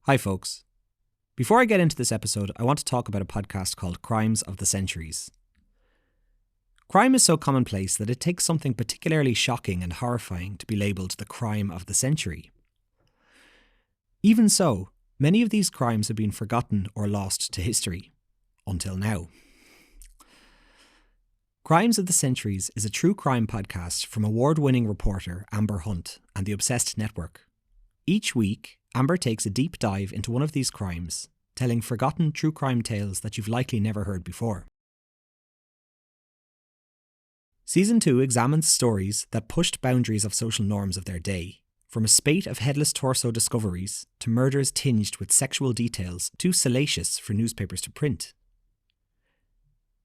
Hi folks. Before I get into this episode, I want to talk about a podcast called Crimes of the Centuries. Crime is so commonplace that it takes something particularly shocking and horrifying to be labelled the crime of the century. Even so, many of these crimes have been forgotten or lost to history. Until now. Crimes of the Centuries is a true crime podcast from award-winning reporter Amber Hunt and the Obsessed Network. Each week, Amber takes a deep dive into one of these crimes, telling forgotten true crime tales that you've likely never heard before. Season 2 examines stories that pushed boundaries of social norms of their day, from a spate of headless torso discoveries to murders tinged with sexual details too salacious for newspapers to print.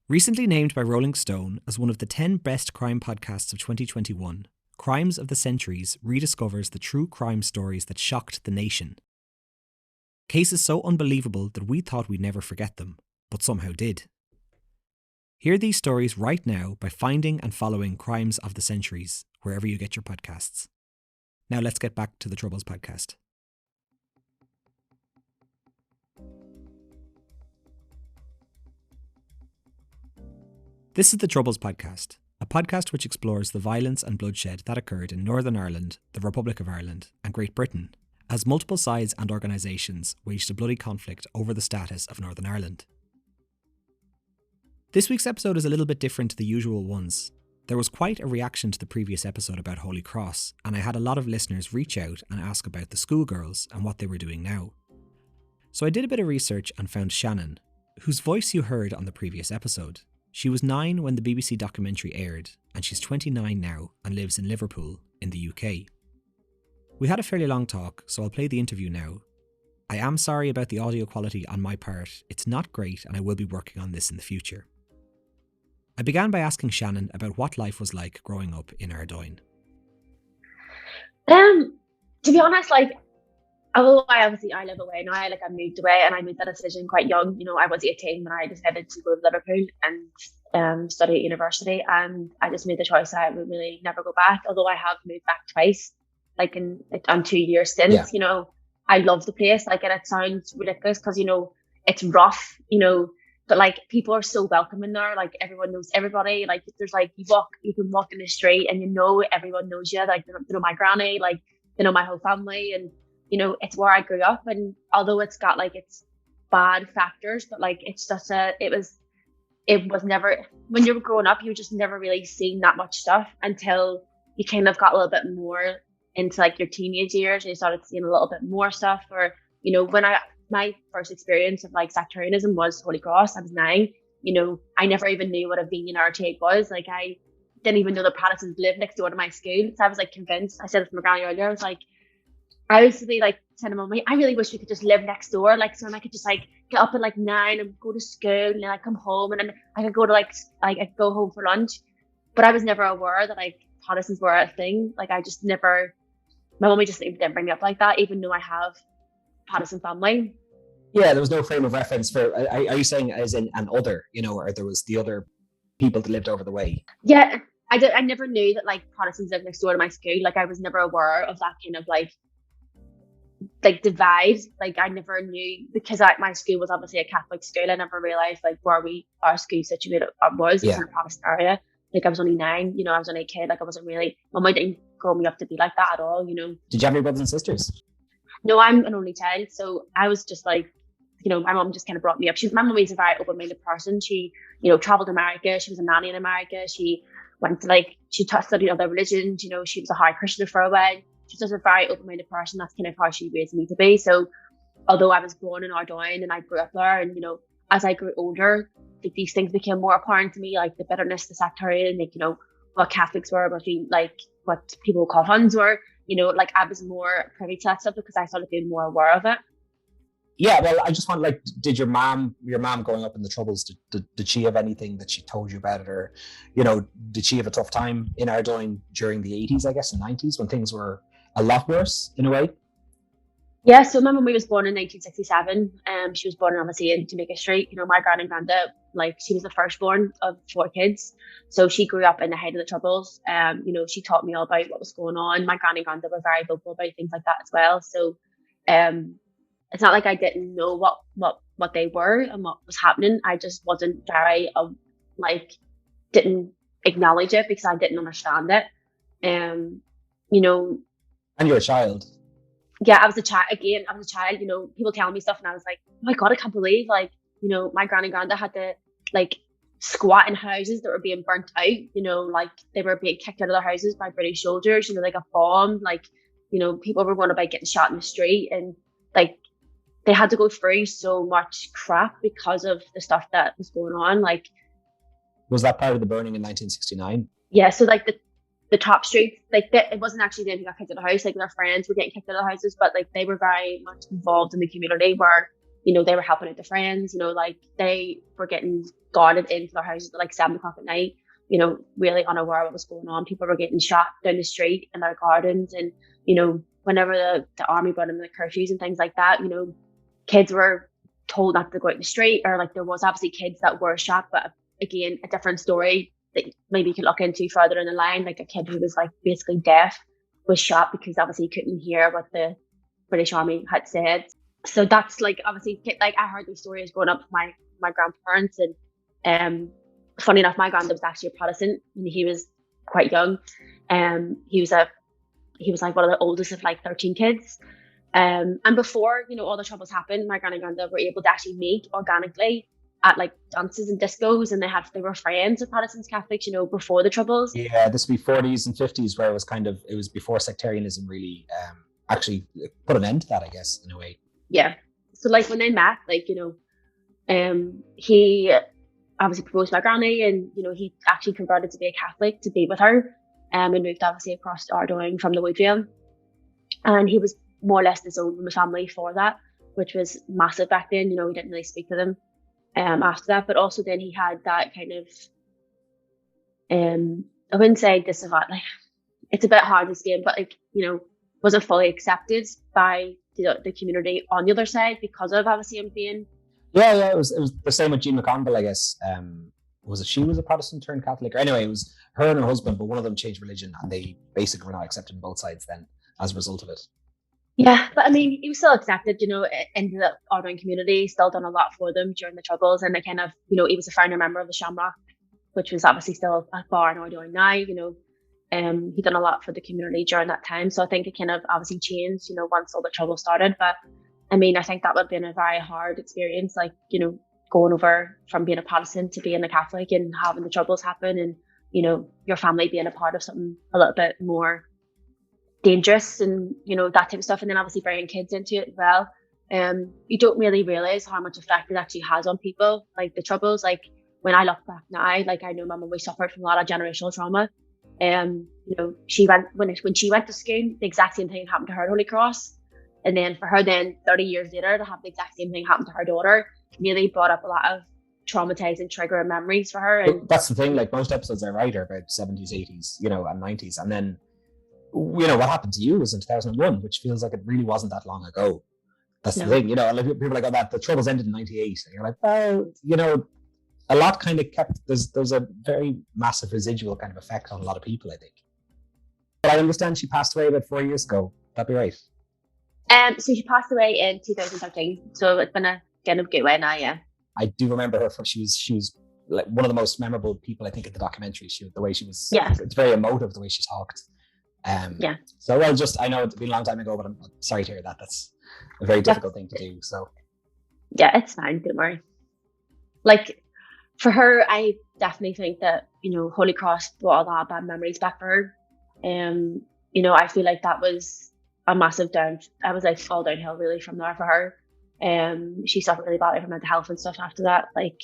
Recently named by Rolling Stone as one of the 10 best crime podcasts of 2021, Crimes of the Centuries rediscovers the true crime stories that shocked the nation. Cases so unbelievable that we thought we'd never forget them, but somehow did. Hear these stories right now by finding and following Crimes of the Centuries, wherever you get your podcasts. Now let's get back to the Troubles podcast. This is the Troubles podcast, a podcast which explores the violence and bloodshed that occurred in Northern Ireland, the Republic of Ireland, and Great Britain, as multiple sides and organisations waged a bloody conflict over the status of Northern Ireland. This week's episode is a little bit different to the usual ones. There was quite a reaction to the previous episode about Holy Cross, and I had a lot of listeners reach out and ask about the schoolgirls and what they were doing now. So I did a bit of research and found Shannon, whose voice you heard on the previous episode. She was 9 when the BBC documentary aired, and she's 29 now and lives in Liverpool, in the UK. We had a fairly long talk, so I'll play the interview now. I am sorry about the audio quality on my part. It's not great, and I will be working on this in the future. I began by asking Shannon about what life was like growing up in Ardoyne. To be honest, although I live away now, I moved away and I made that decision quite young. I was 18 when I decided to go to Liverpool and study at university, and I just made the choice that I would really never go back. Although I have moved back twice, on 2 years since. Yeah. I love the place. And it sounds ridiculous because it's rough. But people are so welcoming there. Everyone knows everybody. There's you can walk in the street and everyone knows you. They know my granny. They know my whole family, and it's where I grew up. And although it's got its bad factors, but it's just it was never, when you were growing up, you just never really seen that much stuff until you kind of got a little bit more into your teenage years and you started seeing a little bit more stuff. Or when my first experience of sectarianism was Holy Cross. I was 9. I never even knew what a Venus RTA was. I didn't even know the Protestants lived next door to my school. So I was convinced. I said it to my granny earlier. I used to be telling my mum, I really wish we could just live next door. So I could just get up at 9 and go to school, and then I come home and then I could go to I could go home for lunch. But I was never aware that Protestants were a thing. I just never, my mummy just didn't bring me up like that, even though I have Protestant family. Yeah, there was no frame of reference for, are you saying as in an other, or there was the other people that lived over the way? Yeah, I never knew that Protestants lived next door to my school. I was never aware of that kind of divide. I never knew, because my school was obviously a Catholic school. I never realized where our school situated was. It was in a Protestant area. I was only 9, I was only a kid. I wasn't really, mum didn't grow me up to be like that at all. Did you have any brothers and sisters? No, I'm an only child, so I was just my mum just kind of brought me up. My mum is a very open-minded person. She, traveled to America. She was a nanny in America. She went to she studied other religions. She was a high Christian for a while. She's just a very open-minded person. That's kind of how she raised me to be. So although I was born in Ardoyne and I grew up there, and as I grew older, these things became more apparent to me, the bitterness, the sectarian, what Catholics were, what people call Huns were. I was more privy to that stuff because I started being more aware of it. Yeah, well, I just want, did your mom growing up in the Troubles, did she have anything that she told you about it? Or, did she have a tough time in Ardoyne during the 80s, I guess, and 90s, when things were a lot worse, in a way? Yeah, so my mum was born in 1967. She was born obviously in Jamaica Street. My grand and granda, she was the firstborn of 4 kids. So she grew up in the height of the Troubles. She taught me all about what was going on. My grand and granda were very vocal about things like that as well. So it's not like I didn't know what they were and what was happening. I just wasn't very like didn't acknowledge it because I didn't understand it. You know, And you're a child. yeah, I was a child again. I was a child. People telling me stuff, and I was like, oh my god, I can't believe like my granny granda had to like squat in houses that were being burnt out. Like they were being kicked out of their houses by British soldiers. They got bombed. Like people were going about getting shot in the street, and like they had to go through so much crap because of the stuff that was going on. Like, was that part of the burning in 1969? Yeah, so like the top streets, like it wasn't actually them who got kicked out of the house. Like their friends were getting kicked out of the houses, but like they were very much involved in the community where they were helping out the friends. Like they were getting guarded into their houses at like 7 o'clock at night. Really unaware of what was going on. People were getting shot down the street in their gardens, and whenever the army brought in the curfews and things like that, kids were told not to go out in the street, or like there was obviously kids that were shot, but again, a different story that maybe you could look into further in the line. Like a kid who was like basically deaf was shot because obviously he couldn't hear what the British Army had said. So that's like obviously like I heard these stories growing up with my grandparents, and funny enough, my granddad was actually a Protestant when he was quite young. He was like one of the oldest of like 13 kids. And before all the troubles happened, my granny and granddad were able to actually meet organically at like dances and discos, and they were friends of Protestants, Catholics, before the troubles. Yeah, this would be 40s and 50s, where it was before sectarianism really actually put an end to that, I guess, in a way. Yeah. So like when they met, like he obviously proposed to my granny, and he actually converted to be a Catholic to be with her, and moved obviously across to Ardoyne from the Woodvale, and he was more or less disowned from his family for that, which was massive back then. He didn't really speak to them after that, but also then he had that kind of I wouldn't say disadvantage, like it's a bit hard to explain, but like wasn't fully accepted by the community on the other side because of obviously him being it was the same with Jean McConville, I guess. She was a Protestant turned Catholic, or anyway, it was her and her husband, but one of them changed religion, and they basically were not accepted on both sides then as a result of it. Yeah, but I mean, he was still accepted, into the Ardoyne community, still done a lot for them during the Troubles, and they kind of, he was a founder member of the Shamrock, which was obviously still a bar in Ardoyne now, he done a lot for the community during that time, so I think it kind of obviously changed, once all the Troubles started, but I mean, I think that would have been a very hard experience, like, going over from being a Protestant to being a Catholic and having the Troubles happen, and, your family being a part of something a little bit more dangerous and that type of stuff, and then obviously bringing kids into it as well. You don't really realize how much effect it actually has on people, like the Troubles. Like when I look back now, like I know my mum, we suffered from a lot of generational trauma. She went when she went to school, the exact same thing happened to her at Holy Cross, and then for her, then 30 years later to have the exact same thing happen to her daughter really brought up a lot of traumatizing trigger memories for her. And that's the thing, like most episodes I write are about 70s, 80s, and 90s, and then what happened to you was in 2001, which feels like it really wasn't that long ago. That's the thing, like people are like, oh, that the Troubles ended in 98, and you're like, well, a lot kind of kept, there's a very massive residual kind of effect on a lot of people, I think. But I understand she passed away about 4 years ago. That'd be right. So she passed away in 2013, so it's been a kind of good way now. Yeah, I do remember her. She was like one of the most memorable people, I think, in the documentary. The way she was, it's very emotive the way she talked. So I know it's been a long time ago, but I'm sorry to hear that. That's a very difficult thing to do. So yeah, it's fine, don't worry. Like for her, I definitely think that Holy Cross brought a lot of bad memories back for her. I feel like that was a massive I was like all downhill really from there for her. She suffered really badly from mental health and stuff after that. Like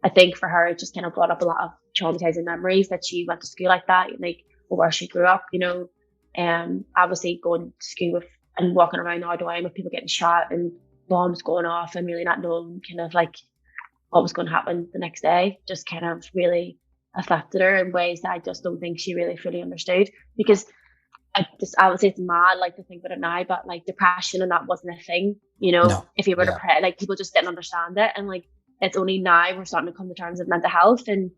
I think for her, it just kind of brought up a lot of traumatizing memories that she went to school like that, like where she grew up, obviously going to school and walking around Ardoyne with people getting shot and bombs going off and really not knowing kind of like what was going to happen the next day just kind of really affected her in ways that I just don't think she really fully understood, because I would say it's mad like to think about it now, but like depression and that wasn't a thing, No. If you were depressed, like people just didn't understand it, and like it's only now we're starting to come to terms with mental health. And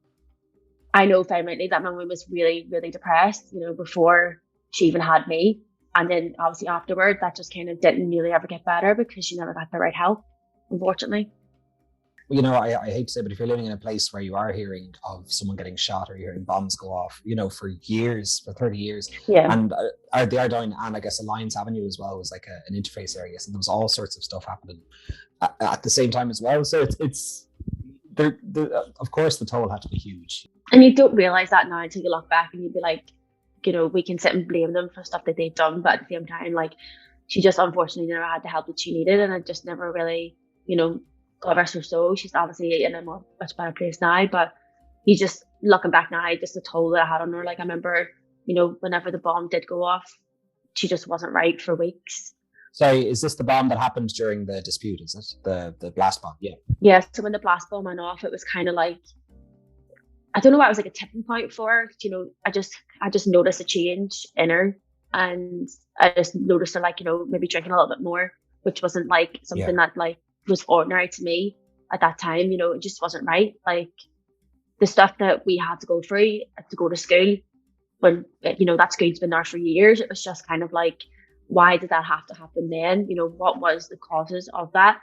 I know very rightly that my mum was really, really depressed, before she even had me. And then obviously afterward, that just kind of didn't really ever get better because she never got the right help, unfortunately. You know, I hate to say, but if you're living in a place where you are hearing of someone getting shot or you're hearing bombs go off, you know, for years, for 30 years, Yeah. and the Ardoyne and I guess Alliance Avenue as well was like an interface area, so there was all sorts of stuff happening at the same time as well. So it's there. Of course, the toll had to be huge. And you don't realize that now until you look back and you'd be like, you know, we can sit and blame them for stuff that they've done, but at the same time, like, she just unfortunately never had the help that she needed, and it just never really, you know, God rest her soul. She's obviously in a much better place now, but you just looking back now, just the toll that I had on her. Like, I remember, you know, whenever the bomb did go off, she just wasn't right for weeks. Sorry, is this the bomb that happened during the dispute? Is it the blast bomb? Yeah. Yeah. So when the blast bomb went off, it was kind of like, I don't know why it was like a tipping point for her. You know, I just noticed a change in her, and I just noticed her, like, you know, maybe drinking a little bit more, which wasn't like something that like was ordinary to me at that time. You know, it just wasn't right. Like, the stuff that we had to go through to go to school, when, you know, that school's been there for years, it was just kind of like, why did that have to happen then? You know, what was the causes of that?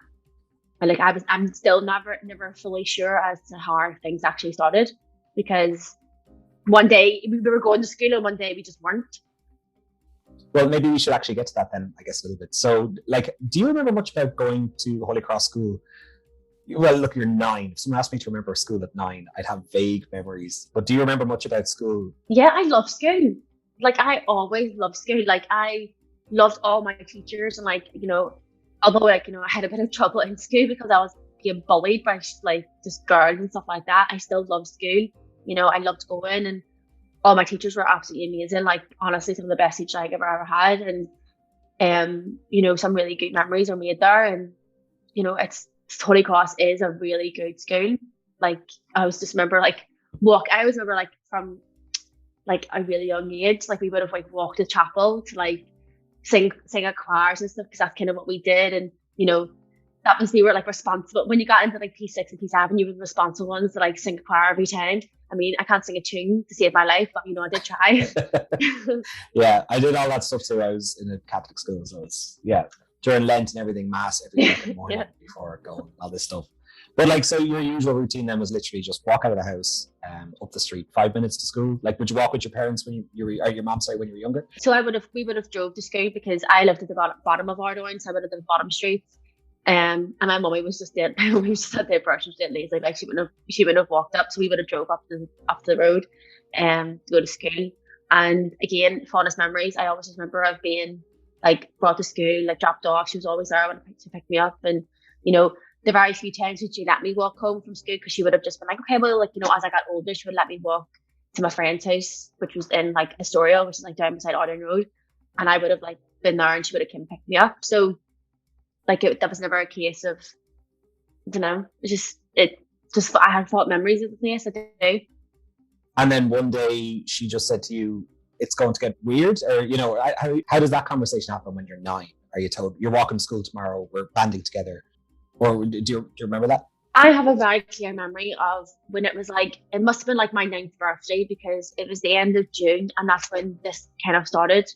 And like, I'm still never fully sure as to how things actually started, because one day we were going to school and one day we just weren't. Well, maybe we should actually get to that then, I guess, a little bit. So, like, do you remember much about going to Holy Cross School? Well, look, you're 9. If someone asked me to remember school at 9, I'd have vague memories. But do you remember much about school? Yeah, I love school. Like, I always loved school. Like, I loved all my teachers, and like, you know, although, like, you know, I had a bit of trouble in school because I was being bullied by like just girls and stuff like that, I still loved school. You know, I loved going, and all my teachers were absolutely amazing. Like, honestly, some of the best teachers I've ever had, and you know, some really good memories are made there. And you know, Holy Cross is a really good school. Like, I always remember like from like a really young age, like we would have like walked to chapel to like sing at choirs and stuff, because that's kind of what we did. And you know, we were like responsible when you got into like P6 and P7, you were the responsible ones to like sing a choir every time. I mean, I can't sing a tune to save my life, but you know, I did try. Yeah, I did all that stuff too. I was in a Catholic school, so it's during Lent and everything, mass every morning before going, all this stuff. But like, so your usual routine then was literally just walk out of the house, up the street, 5 minutes to school. Like, would you walk with your parents when you were, or your mom, sorry, when you were younger? So we would have drove to school because I lived at the bottom of Ardoyne, so I would have done bottom streets. And my mummy was just there. My mummy was just at the brush and did lazy. Like, she wouldn't have walked up, so we would have drove up the road to go to school. And again, fondest memories. I always remember of being like brought to school, like dropped off. She was always there to pick me up. And you know, the very few times that she let me walk home from school, because she would have just been like, okay, well, like, you know, as I got older, she would let me walk to my friend's house, which was in like Astoria, which is like down beside Ardoyne Road. And I would have like been there, and she would have come pick me up. So like, that was never a case of, I don't know, I had thought memories of the place. I do. And then one day she just said to you, it's going to get weird, or, you know, how does that conversation happen when you're 9? Are you told you're walking to school tomorrow, we're banding together? Or do you remember that? I have a very clear memory of when it was like, it must have been like my 9th birthday, because it was the end of June, and that's when this kind of started.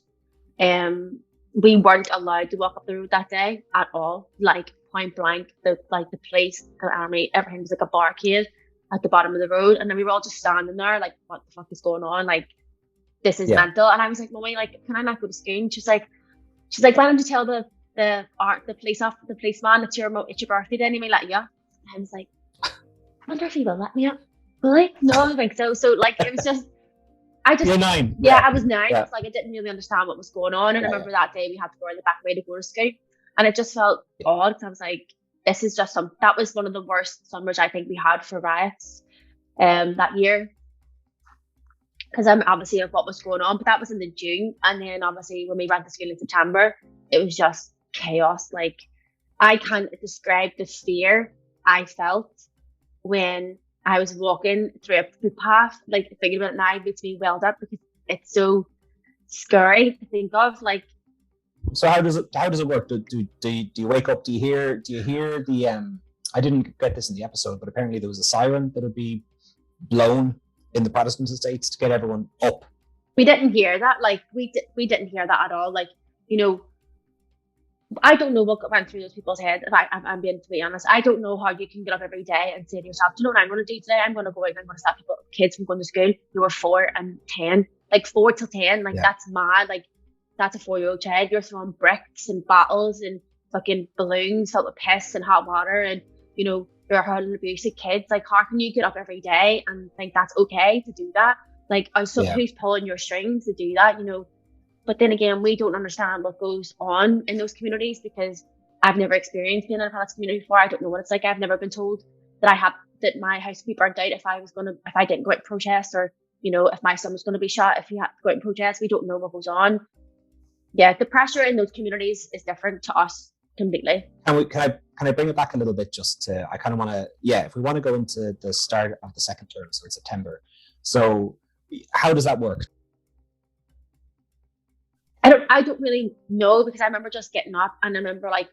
We weren't allowed to walk up the road that day at all, like point blank. The police, the army, everything was like a barricade at the bottom of the road, and then we were all just standing there like, what the fuck is going on? Like, this is mental. And I was like, Mummy, like, can I not go to school? And she's like, why don't you tell the policeman it's your birthday then, he may let you up. And I was like, I wonder if he will let me up. Will he? No, I don't think so. So like, it was just, You're 9. Yeah, I was 9. It's like, I didn't really understand what was going on. And I remember that day we had to go in the back way to go to school. And it just felt odd, because I was like, this is just that was one of the worst summers I think we had for riots that year. Because I'm obviously of what was going on, but that was in the June. And then obviously when we went to school in September, it was just chaos. Like, I can't describe the fear I felt when I was walking through a footpath. Like, thinking about it now makes me welled up, because it's so scary to think of. Like, so how does it work? Do you wake up? Do you hear the I didn't get this in the episode, but apparently there was a siren that would be blown in the Protestant estates to get everyone up. We didn't hear that. Like, we didn't hear that at all. Like, I don't know what went through those people's heads. If I'm being, to be honest, I don't know how you can get up every day and say to yourself, do you know what I'm going to do today? I'm going to go out and I'm going to stop kids from going to school who are 4 and 10, like 4 till 10. Like, that's mad. Like, that's a 4-year-old child. You're throwing bricks and bottles and fucking balloons filled with piss and hot water, and you're hurling abuse at kids. Like, how can you get up every day and think that's okay to do that? Like, who's pulling your strings to do that? But then again, we don't understand what goes on in those communities, because I've never experienced being in a Palestinian community before. I don't know what it's like. I've never been told that my house would be burnt out if I didn't go out and protest, or if my son was going to be shot if he had to go out and protest. We don't know what goes on. Yeah, the pressure in those communities is different to us completely. And can I bring it back a little bit, just to, I kind of want to, if we want to go into the start of the second term, so in September. So how does that work? I don't really know, because I remember just getting up, and I remember like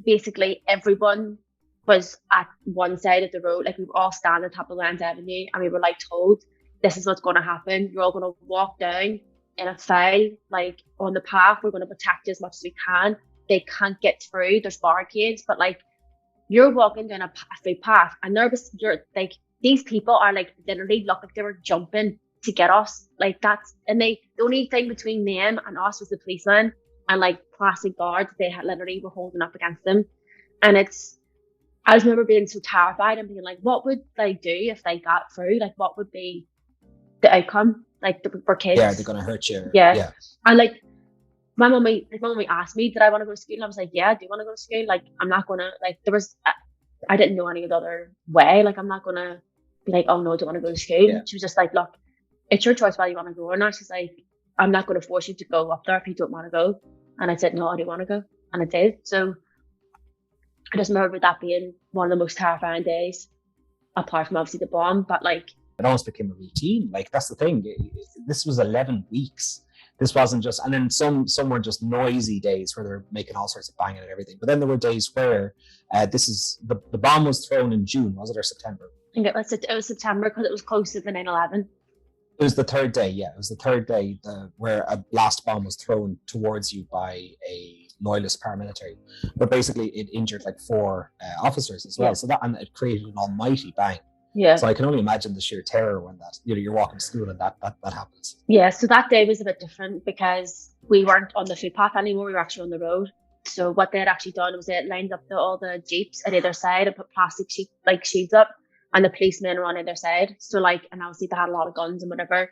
basically everyone was at one side of the road. Like, we were all standing on top of Lands Avenue, and we were like told, this is what's going to happen. You're all going to walk down in a file, like on the path. We're going to protect you as much as we can. They can't get through. There's barricades, but like, you're walking down a footpath, and these people are like literally look like they were jumping to get us. Like, the only thing between them and us was the policeman and like plastic guards they had literally were holding up against them. And I just remember being so terrified and being like, what would they do if they got through? Like, what would be the outcome? Like, for kids? Yeah, they're gonna hurt you. Yeah. And like, my mummy asked me, did I want to go to school? And I was like, yeah, I do want to go to school. Like, I'm not gonna, like, I didn't know any other way. Like, I'm not gonna be like, oh no, I don't want to go to school. Yeah. She was just like, look, it's your choice whether you want to go or not. She's like, I'm not going to force you to go up there if you don't want to go. And I said, no, I do want to go. And I did. So I just remember that being one of the most terrifying days, apart from obviously the bomb. But like, it almost became a routine. Like, that's the thing. This was 11 weeks. This wasn't just, and then some were just noisy days where they were making all sorts of banging and everything. But then there were days where the bomb was thrown in June, was it, or September? I think it was September, because it was close to the 9/11. It was the third day, yeah. It was the third day where a blast bomb was thrown towards you by a loyalist paramilitary. But basically, it injured like 4 officers as well. Yeah. And it created an almighty bang. Yeah. So I can only imagine the sheer terror when that, you're walking to school and that happens. Yeah. So that day was a bit different, because we weren't on the footpath anymore. We were actually on the road. So what they had actually done was they had lined up all the jeeps at either side and put plastic shields up. And the policemen were on either side. So like, and obviously they had a lot of guns and whatever.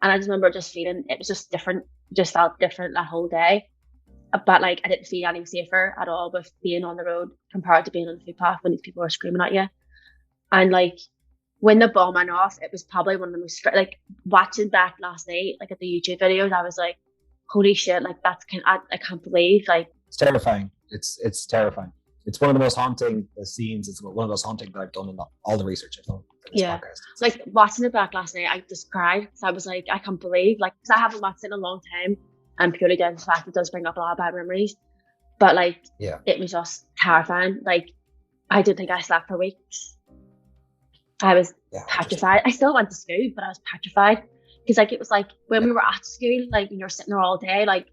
And I just remember just feeling, it was just different, just felt different that whole day. But like, I didn't feel any safer at all with being on the road compared to being on the footpath when these people were screaming at you. And like, when the bomb went off, it was probably one of the most, like, watching back last night, like at the YouTube videos, I was like, holy shit, like I can't believe, like. It's terrifying. It's terrifying. It's one of the most haunting scenes. It's one of the most haunting that I've done in all the research I've done for this podcast. Like, watching it back last night, I just cried. So I was like, I can't believe, like, because I haven't watched it in a long time, and purely down to the fact it does bring up a lot of bad memories. But like, it was just terrifying. Like, I didn't think I slept for weeks. I was petrified. I still went to school, but I was petrified, because like, it was like when we were at school, like when you're sitting there all day, like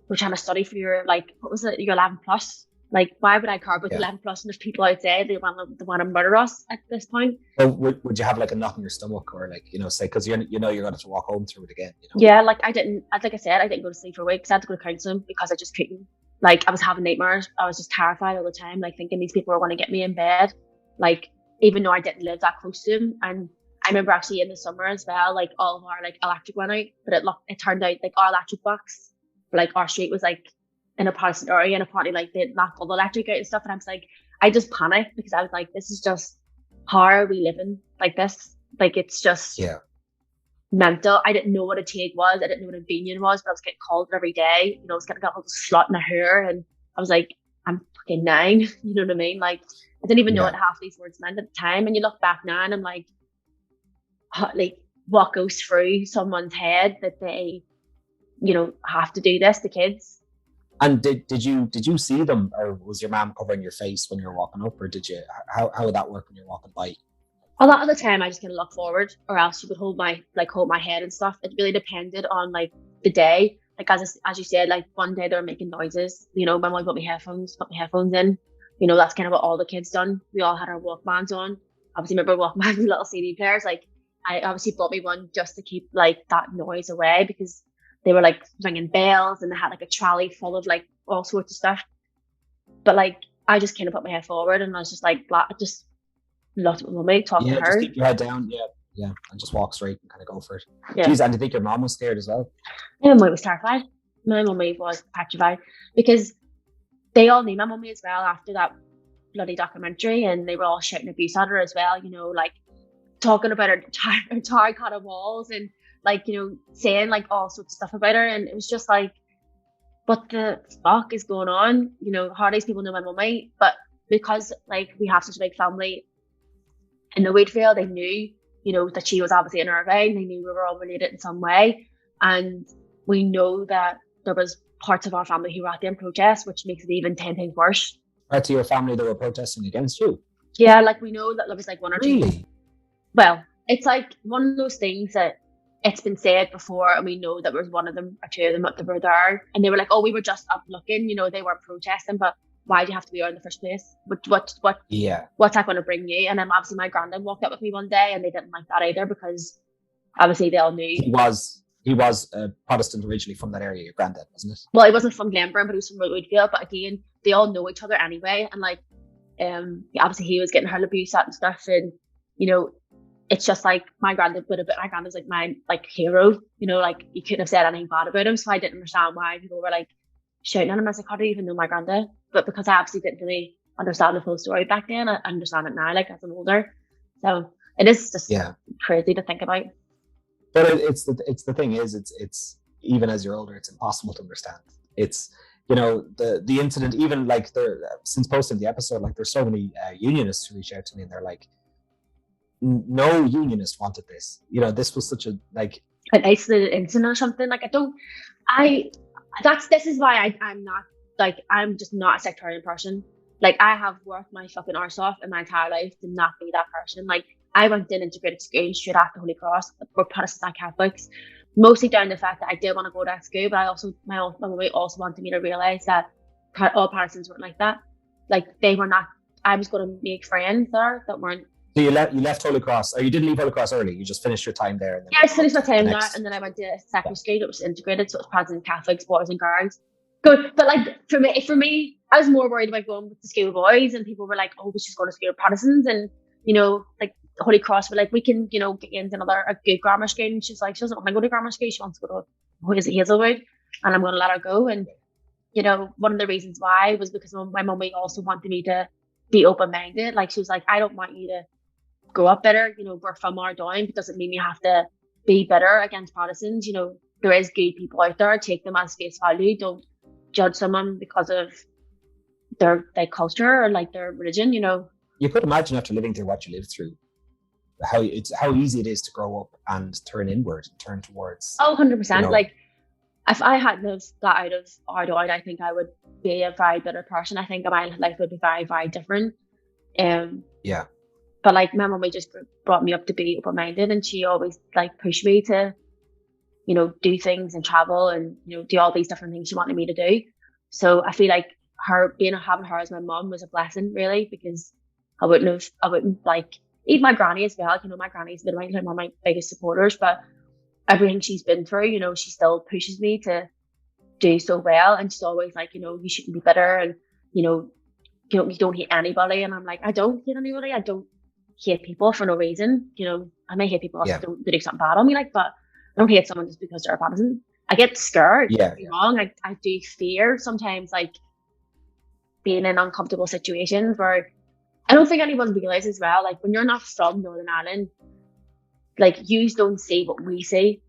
we're trying to study for your, like, what was it, your 11 plus. Like, why would I care about 11 plus, and there's people outside, they want to murder us at this point? So would you have like a knot in your stomach, or like, say, because you're going to have to walk home through it again? Yeah, like I said, I didn't go to sleep for weeks. I had to go to counselling because I just couldn't. Like, I was having nightmares. I was just terrified all the time, like thinking these people were going to get me in bed. Like, even though I didn't live that close to them. And I remember actually in the summer as well, like all of our like electric went out, but it turned out like our electric box, like our street was like in a Protestant area, and apparently like they knocked all the electric out and stuff. And I was like, I just panicked, because I was like, this is just, how are we living like this? Like, it's just mental. I didn't know what a TIG was. I didn't know what a Venian was, but I was getting called every day. I was getting all the slut in the hair, and I was like, I'm fucking 9. You know what I mean? Like, I didn't even know what half these words meant at the time. And you look back now, and I'm like what goes through someone's head that they, have to do this to kids. And did you see them, or was your mom covering your face when you were walking up, or did you? How would that work when you're walking by? A lot of the time, I just kind of look forward, or else she would hold my head and stuff. It really depended on like the day. like as you said, like one day they were making noises. You know, my mom put my headphones in. You know, that's kind of what all the kids done. We all had our Walkmans on. Obviously, remember Walkmans, little CD players. Like, I obviously bought me one just to keep like that noise away, because they were like ringing bells and they had like a trolley full of like all sorts of stuff. But like, I just kind of put my head forward and I was just like, just looked at my mummy, talked to her. Just keep your head down. Yeah, and just walk straight and kind of go for it. Yeah. Jeez, and do you think your mom was scared as well? My mummy was terrified. My mummy was petrified, because they all knew my mummy as well after that bloody documentary, and they were all shouting abuse at her as well, you know, like talking about her terracotta walls and like, you know, saying like all sorts of stuff about her. And it was just like, what the fuck is going on? You know, how these people know my mummy, but because like we have such a big family in the Wheatfield, they knew, you know, that she was obviously in Irvine. They knew we were all related in some way, and we know that there was parts of our family who were at them protests, which makes it even 10 times worse. Parts of your family that were protesting against you? Yeah, like we know that there was like one or two. Really? Well, it's like one of those things that it's been said before, and we know that there was one of them or two of them that were there, and they were like, oh, we were just up looking, you know, they weren't protesting, but why do you have to be there in the first place? What's that going to bring you? And then obviously my granddad walked up with me one day, and they didn't like that either, because obviously they all knew. He was a Protestant originally from that area, your granddad, wasn't it? Well, he wasn't from Glenburn, but he was from Woodfield. But again, they all know each other anyway, and like, obviously he was getting her abuse at and stuff, and you know, it's just like my granddad was like my like hero, you know, like you couldn't have said anything bad about him. So I didn't understand why people were like shouting at him. I was like, how do you even know my granddad? But because I obviously didn't really understand the full story back then, I understand it now, like as I'm older. So it is just crazy to think about. But it's the thing is, it's even as you're older, it's impossible to understand. It's, you know, the incident, even like since posting the episode, like there's so many unionists who reach out to me, and they're like, no unionist wanted this. You know, this was such a like an isolated incident or something. Like this is why I'm not like, I'm just not a sectarian person. Like I have worked my fucking arse off in my entire life to not be that person. Like I went in integrated school straight after Holy Cross. We're Protestants and Catholics, mostly down to the fact that I did want to go to that school, but my mum also wanted me to realise that all Protestants weren't like that. Like they were not. I was going to make friends there that weren't. So you left Holy Cross, or you didn't leave Holy Cross early? You just finished your time there. And then I finished my time there, and then I went to a secondary school that was integrated, so it was Protestant Catholics, boys and girls. Good, but like for me, I was more worried about going with the school boys, and people were like, "Oh, we should go to school with Protestants," and you know, like Holy Cross were like, "We can, you know, get you into a good grammar school." And she's like, she doesn't want to go to grammar school; she wants to go to Hazelwood, and I'm going to let her go. And you know, one of the reasons why was because my mummy also wanted me to be open-minded. Like she was like, "I don't want you to grow up bitter. You know, we're from Ardoyne, but doesn't mean you have to be bitter against Protestants. You know, there is good people out there. Take them as face value. Don't judge someone because of their culture or like their religion." You know, you could imagine after living through what you lived through, how easy it is to grow up and turn inward, and turn towards. 100%. You know, like if I hadn't have got out of Ardoyne, I think I would be a very bitter person. I think my life would be very, very different. Yeah. But like my mummy just brought me up to be open-minded, and she always like pushed me to, you know, do things and travel and, you know, do all these different things she wanted me to do. So I feel like having her as my mum was a blessing, really, because I wouldn't like, even my granny as well. You know, my granny's been one of my biggest supporters, but everything she's been through, you know, she still pushes me to do so well. And she's always like, you know, you shouldn't be bitter, and, you know, you don't hate anybody. And I'm like, I don't hate anybody. I don't hate people for no reason. You know, I may hate people if they do something bad on me, like, but I don't hate someone just because they're a Protestant. I get scared. Don't get me wrong. I do fear sometimes, like being in uncomfortable situations where I don't think anyone realizes as well. Like when you're not from Northern Ireland, like you don't see what we see.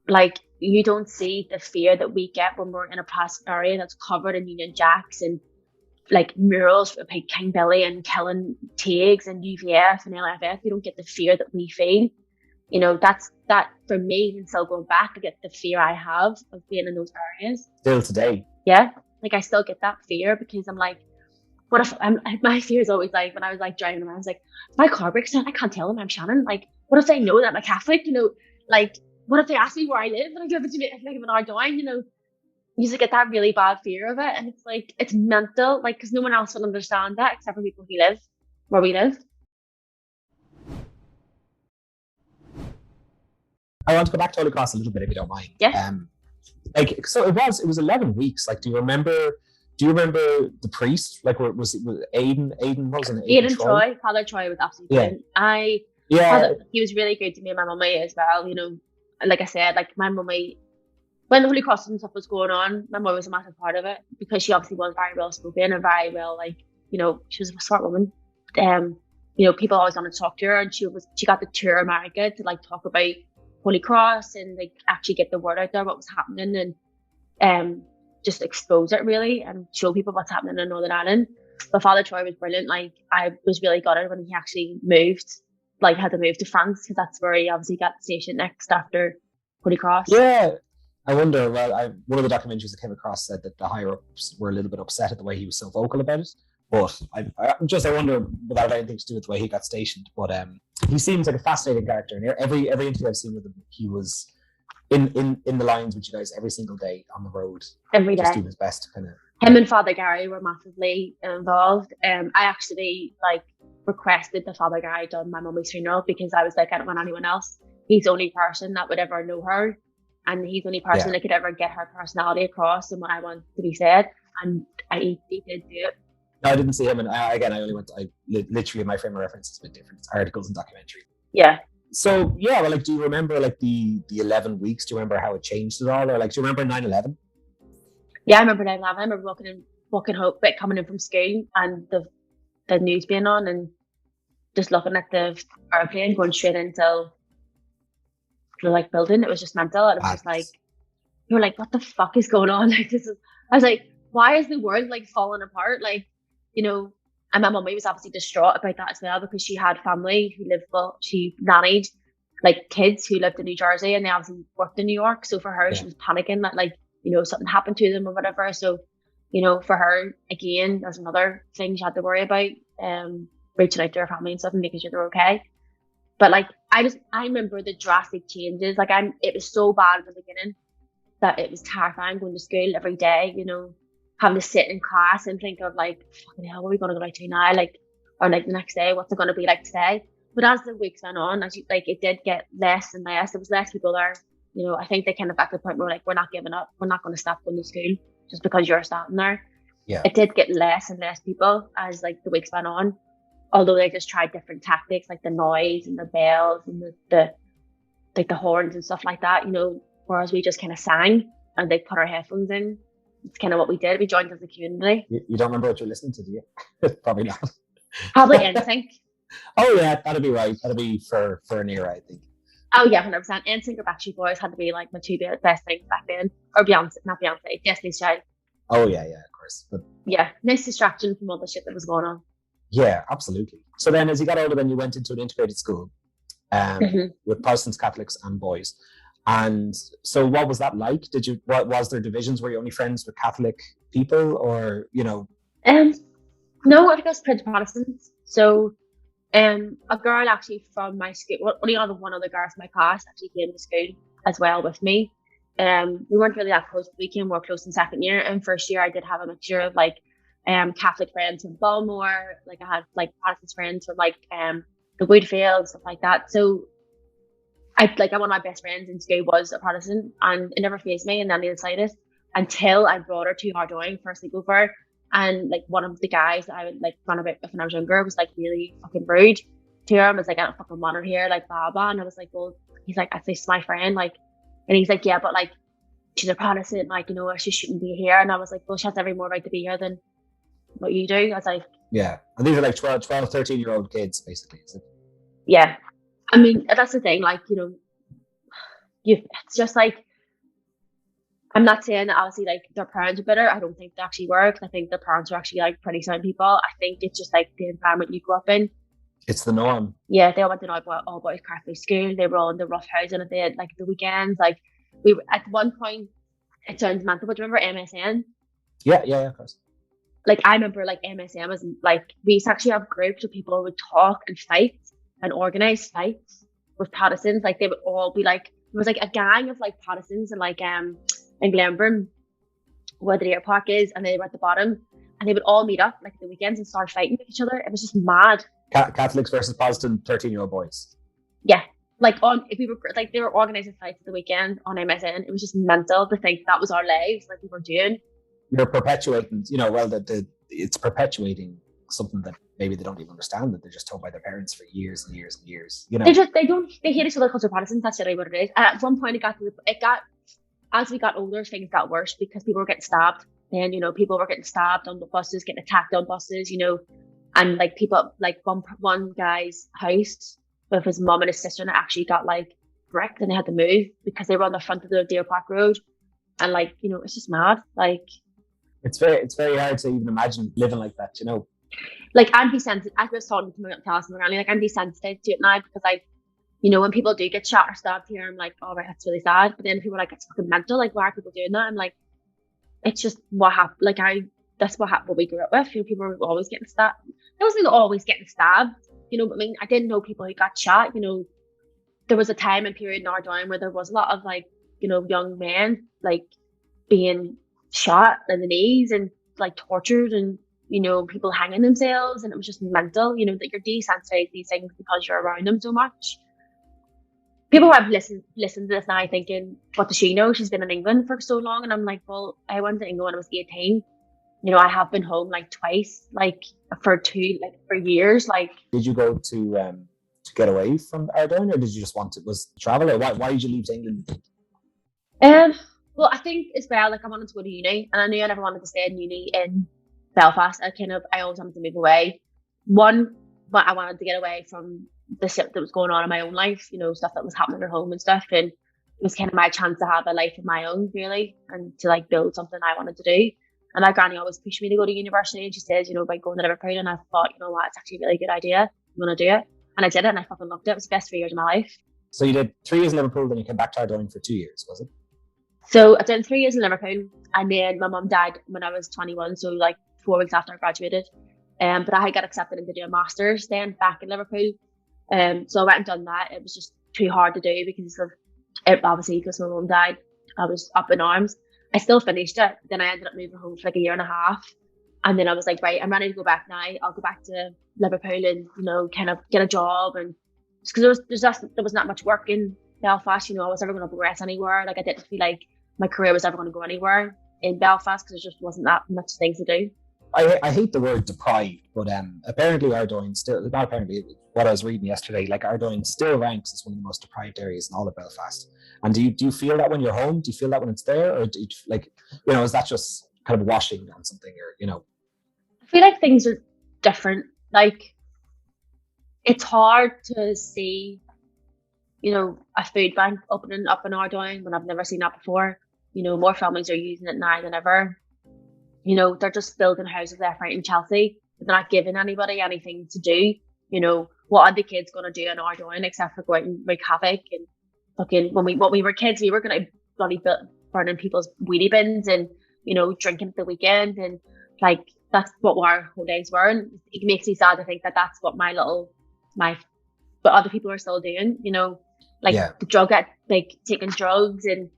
Like you don't see the fear that we get when we're in a plastic area that's covered in Union Jacks and like murals for King Billy and killing Tiggs and UVF and LFF. You don't get the fear that we feel. You know, that for me, and still going back, to get the fear I have of being in those areas. Still today. Yeah. Like I still get that fear, because I'm like, what if my fear is always like, when I was like driving around, I was like, if my car breaks down, I can't tell them I'm Shannon. Like, what if they know that I'm a Catholic? You know, like, what if they ask me where I live and I live in Ardoyne? You know, you just get that really bad fear of it, and it's like it's mental, like because no one else will understand that except for people who live where we live. I want to go back to Holy Cross a little bit, if you don't mind. Yeah. Like, so it was 11 weeks. Like, do you remember the priest? Like, was it Aidan? What was it? Aidan Troy? Father Troy was absolutely fine. He was really good to me and my mummy as well. You know, like I said, like my mummy, when the Holy Cross and stuff was going on, my mum was a massive part of it because she obviously was very well spoken and very well, like, you know, she was a smart woman. You know, people always wanted to talk to her, and she got to tour America to like talk about Holy Cross and like actually get the word out there what was happening, and just expose it really and show people what's happening in Northern Ireland. But Father Troy was brilliant. Like I was really gutted when he actually moved, like had to move to France because that's where he obviously got stationed next after Holy Cross. Yeah, I wonder. Well, one of the documentaries I came across said that the higher ups were a little bit upset at the way he was so vocal about it. But I wonder, without anything to do with the way he got stationed. But he seems like a fascinating character. And every interview I've seen with him, he was in the lines with you guys every single day on the road, every day, just doing his best to kind of. Him and Father Gary were massively involved. I actually like requested that Father Gary done my mummy's funeral because I was like, I don't want anyone else. He's the only person that would ever know her, and he's the only person that could ever get her personality across and what I want to be said. And he did do it. No, I didn't see him, and again, I only went. Literally, my frame of reference is a bit different. It's articles and documentary. Yeah. So yeah, well, like, do you remember like the 11 weeks? Do you remember how it changed at all, or like, do you remember 9/11? Yeah, I remember 9/11. I remember walking home, but coming in from school and the news being on, and just looking at the airplane going straight into the like building. It was just mental, and it was just like you're like, what the fuck is going on? Like this is. I was like, why is the world like falling apart? Like, you know, and my mummy was obviously distraught about that as well because she had family who lived, she nannied like kids who lived in New Jersey and they obviously worked in New York. So for her, she was panicking that like, you know, something happened to them or whatever. So, you know, for her, again, there's another thing she had to worry about, reaching out to her family and stuff and making sure they're okay. But like, I remember the drastic changes. Like it was so bad in the beginning that it was terrifying going to school every day, you know, having to sit in class and think of like, fucking hell, what are we going to go out to now? Like, or like the next day, what's it going to be like today? But as the weeks went on, it did get less and less. There was less people there. You know, I think they kind of got to the point where like, we're not giving up. We're not going to stop going to school just because you're standing there. Yeah. It did get less and less people as like the weeks went on. Although they just tried different tactics like the noise and the bells and the horns and stuff like that, you know, whereas we just kind of sang and they put our headphones in. It's kind of what we did. We joined as a community. You don't remember what you're listening to, do you? Probably not. Probably NSYNC. Oh yeah, that'd be right. That'd be for an era, I think. Oh yeah, 100%. NSYNC or Backstreet Boys had to be like my two best things back then. Or not Beyonce, Destiny's Child. Oh yeah, of course. But yeah, nice distraction from all the shit that was going on. Yeah, absolutely. So then as you got older, then you went into an integrated school with Protestants, Catholics and boys. And so what was that like? Was there divisions? Were you only friends with Catholic people or, you know? No, I was Protestants. So a girl actually from my school, only one other girl from my class actually came to school as well with me. We weren't really that close, but we came more close in second year. And first year I did have a mixture of like Catholic friends from Balmore, like I had like Protestant friends from like the Woodfield, stuff like that. So one of my best friends in school was a Protestant, and it never fazed me in any of the slightest until I brought her to Ardoyne for a sleepover. And like one of the guys that I would like run about with when I was younger was like really fucking rude to her and was like, I don't fucking want her here, like blah blah. And I was like, well, he's like, this is my friend, like, and he's like, yeah, but like she's a Protestant, like, you know, she shouldn't be here. And I was like, well, she has every more right to be here than what you do. I was like, yeah. And these are like 12, 13-year-old kids, basically, is it? Yeah. I mean, that's the thing, like, you know, it's just like, I'm not saying that obviously like their parents are better. I don't think they actually were, because I think their parents are actually like pretty sound people. I think it's just like the environment you grew up in. It's the norm. Yeah, they all went to an all boys Catholic school. They were all in the rough housing at the weekends. Like we were, at one point, it sounds mental, but do you remember MSN? Yeah, of course. Like I remember like MSN was like, we used to actually have groups where people would talk and fight and organize fights with Protestants. Like they would all be like, there was like a gang of like Protestants and like in Glenburn, where the deer park is, and they were at the bottom, and they would all meet up like at the weekends and start fighting with each other. It was just mad. Catholics versus Protestant 13-year-old boys. Yeah, like if we were like they were organising fights at the weekend on MSN. It was just mental to think that was our lives, like we were doing. You're perpetuating, it's perpetuating something that maybe they don't even understand, that they're just told by their parents for years and years and years. They hate each other because they're Protestants. That's really what it is. And at one point, as we got older, things got worse because people were getting stabbed. And people were getting stabbed on the buses, getting attacked on buses. And like people, like one guy's house with his mom and his sister, and it actually got like wrecked, and they had to move because they were on the front of the Deer Park Road. And it's just mad. Like it's very hard to even imagine living like that. Like I'm desensitized. I was talking to my class and like I'm desensitized to it now because when people do get shot or stabbed here, I'm like, oh right, that's really sad. But then people are like, it's fucking mental. Like, why are people doing that? I'm like, it's just what happened. Like that's what happened. What we grew up with. People were always getting stabbed. There wasn't always getting stabbed. But I mean, I didn't know people who got shot. There was a time and period in Ardoyne where there was a lot of like, young men like being shot in the knees and like tortured and people hanging themselves, and it was just mental. That you're desensitized to these things because you're around them so much. People have listened to this now thinking, what does she know? She's been in England for so long. And I'm like, well, I went to England when I was 18. I have been home like twice, like for years. Like, did you go to get away from Ardoyne, or did you just want to travel, or why did you leave to England? Well, I think as well, like I wanted to go to uni, and I knew I never wanted to stay in uni in Belfast. I always wanted to move away. One, but I wanted to get away from the shit that was going on in my own life, stuff that was happening at home and stuff. And it was kind of my chance to have a life of my own, really, and to like build something I wanted to do. And my granny always pushed me to go to university, and she says, by going to Liverpool. And I thought, what, it's actually a really good idea. I'm going to do it. And I did it, and I fucking loved it. It was the best 3 years of my life. So you did 3 years in Liverpool, then you came back to Ardoyne for 2 years, was it? So I did 3 years in Liverpool, and then my mum died when I was 21, so like 4 weeks after I graduated. But I had got accepted into doing a master's then back in Liverpool. So I went and done that. It was just too hard to do because of it, obviously, because my mum died. I was up in arms. I still finished it. Then I ended up moving home for like a year and a half. And then I was like, right, I'm ready to go back now. I'll go back to Liverpool and, kind of get a job. And just because there was not much work in Belfast, I was never going to progress anywhere. Like I didn't feel like my career was ever going to go anywhere in Belfast because there just wasn't that much things to do. I hate the word deprived, but apparently Ardoyne still, not apparently, what I was reading yesterday, like Ardoyne still ranks as one of the most deprived areas in all of Belfast. And do you feel that when you're home? Do you feel that when it's there? Or do you, is that just kind of washing on something, or, I feel like things are different. Like, it's hard to see, a food bank opening up in Ardoyne when I've never seen that before. More families are using it now than ever. They're just building houses left, right in Chelsea. But they're not giving anybody anything to do. What are the kids going to do in Ardoyne except for go out and wreak havoc? And fucking, when we were kids, we were going to bloody burning people's wheelie bins and, drinking at the weekend. And like, that's what our whole days were. And it makes me sad to think that that's what but other people are still doing, the drug, like taking drugs and,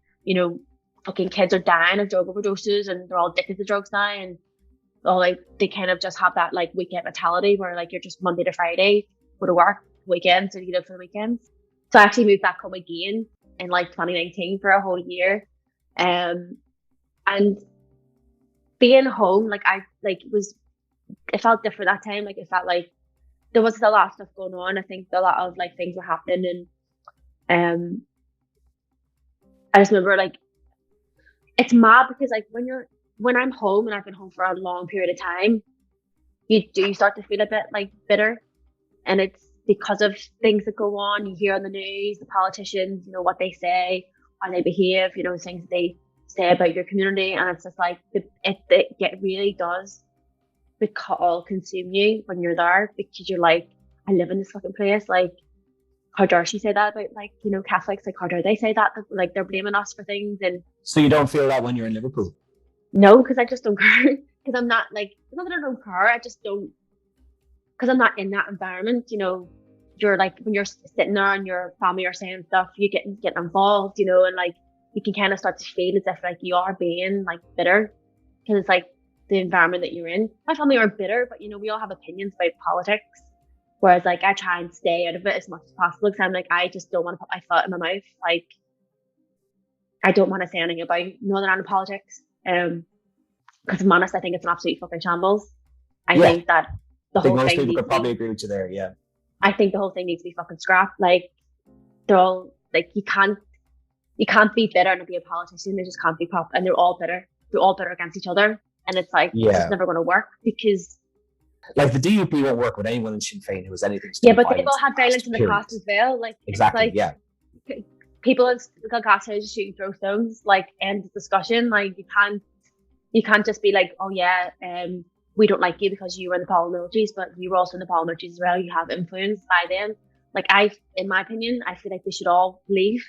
fucking kids are dying of drug overdoses and they're all addicted to drugs now, and they kind of just have that like weekend mentality where like you're just Monday to Friday, go to work, weekends, and you live for the weekends. So I actually moved back home again in like 2019 for a whole year, and being home, it felt different that time. Like it felt like there was a lot of stuff going on. I think a lot of like things were happening, and I just remember like. It's mad because like when I'm home and I've been home for a long period of time, you start to feel a bit like bitter, and it's because of things that go on. You hear on the news, the politicians, what they say, how they behave, things they say about your community, and it's just like it really does all consume you when you're there, because you're like, I live in this fucking place, like. How dare she say that about like Catholics? Like how dare they say that? Like they're blaming us for things. And so you don't feel that when you're in Liverpool? No, because I just don't care. Because I'm not like, it's not that I don't care. I just don't, because I'm not in that environment. You're like when you're sitting there and your family are saying stuff, you getting involved. And like you can kind of start to feel as if like you are being like bitter. because it's like the environment that you're in. My family are bitter, but you know, we all have opinions about politics. Whereas like I try and stay out of it as much as possible because I'm like, I just don't want to put my foot in my mouth. Like, I don't want to say anything about Northern Ireland politics. Because I'm honest, I think it's an absolute fucking shambles. I think that the whole most thing people could probably agree with you there. Yeah. I think the whole thing needs to be fucking scrapped. Like, they're all like, you can't be bitter and be a politician. They just can't be pop, and they're all bitter. They're all bitter against each other, and it's like it's just never going to work because. Like the DUP won't work with anyone in Sinn Féin who has anything to do with with but they've all had violence in the past as well. Like exactly, people in glass houses shooting throw stones. Like, end of discussion. Like you can't just be like, oh yeah, we don't like you because you were in the paramilitaries, but you were also in the paramilitaries as well. You have influence by them. Like in my opinion, I feel like they should all leave.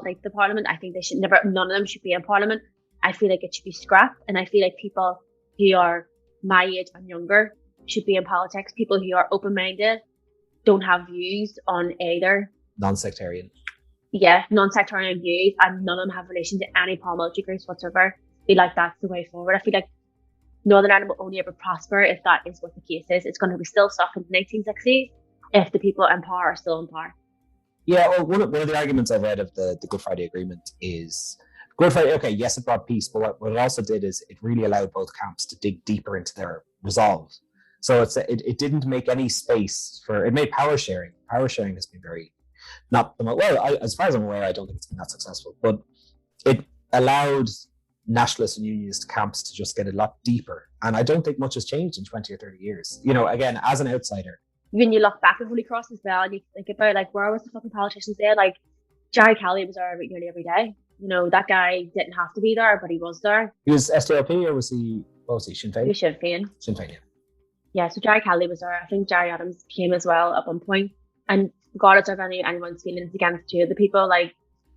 Like the parliament, I think they should none of them should be in parliament. I feel like it should be scrapped, and I feel like people who are my age and younger should be in politics. People who are open-minded, don't have views on either. Non-sectarian. Yeah, non-sectarian views, and none of them have relation to any paramilitary groups whatsoever. I feel like that's the way forward. I feel like Northern Ireland will only ever prosper if that is what the case is. It's going to be still stuck in the 1960s if the people in power are still in power. Yeah, well, one of the arguments I read of the Good Friday Agreement is Good Friday, okay, yes, it brought peace, but what it also did is it really allowed both camps to dig deeper into their resolve. So it didn't make any space for, it made power sharing. Power sharing has been very, as far as I'm aware, I don't think it's been that successful, but it allowed nationalist and unionist camps to just get a lot deeper. And I don't think much has changed in 20 or 30 years. You know, again, as an outsider. When you look back at Holy Cross as well, and you think about, like, where was the fucking politicians there? Like, Jerry Kelly was there nearly every day. You know, that guy didn't have to be there, but he was there. He was SDLP, or was he, what was he, Sinn Féin? He was Sinn Féin. Sinn Féin, yeah. Yeah, so Jerry Kelly was there. I think Jerry Adams came as well at one point. And regardless of anyone's feelings against two of the people, like,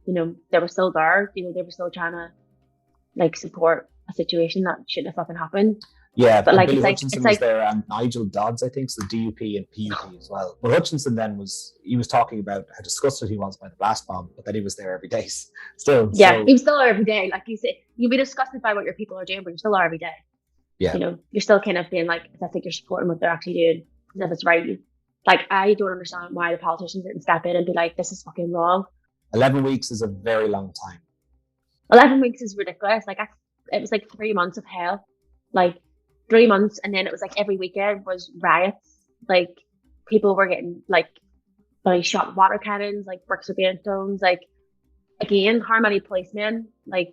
you know, they were still there. You know, they were still trying to, like, support a situation that shouldn't have fucking happened. Yeah, but like, Billy it's Hutchinson was there, and Nigel Dodds, I think, so DUP and PUP as well. But Hutchinson then was talking about how disgusted he was by the blast bomb, but then he was there every day still. Yeah, he was still there every day. Like you say, you'll be disgusted by what your people are doing, but you're still there every day. Yeah. You know, you're still kind of being like, I think you're supporting what they're actually doing, if it's right. Like, I don't understand why the politicians didn't step in and be like, this is fucking wrong. 11 weeks is a very long time. 11 weeks is ridiculous. Like, it was like 3 months of hell. Like, 3 months, and then it was like every weekend was riots. Like, people were getting like shot with water cannons, like bricks were being thrown. Like, again, how many policemen like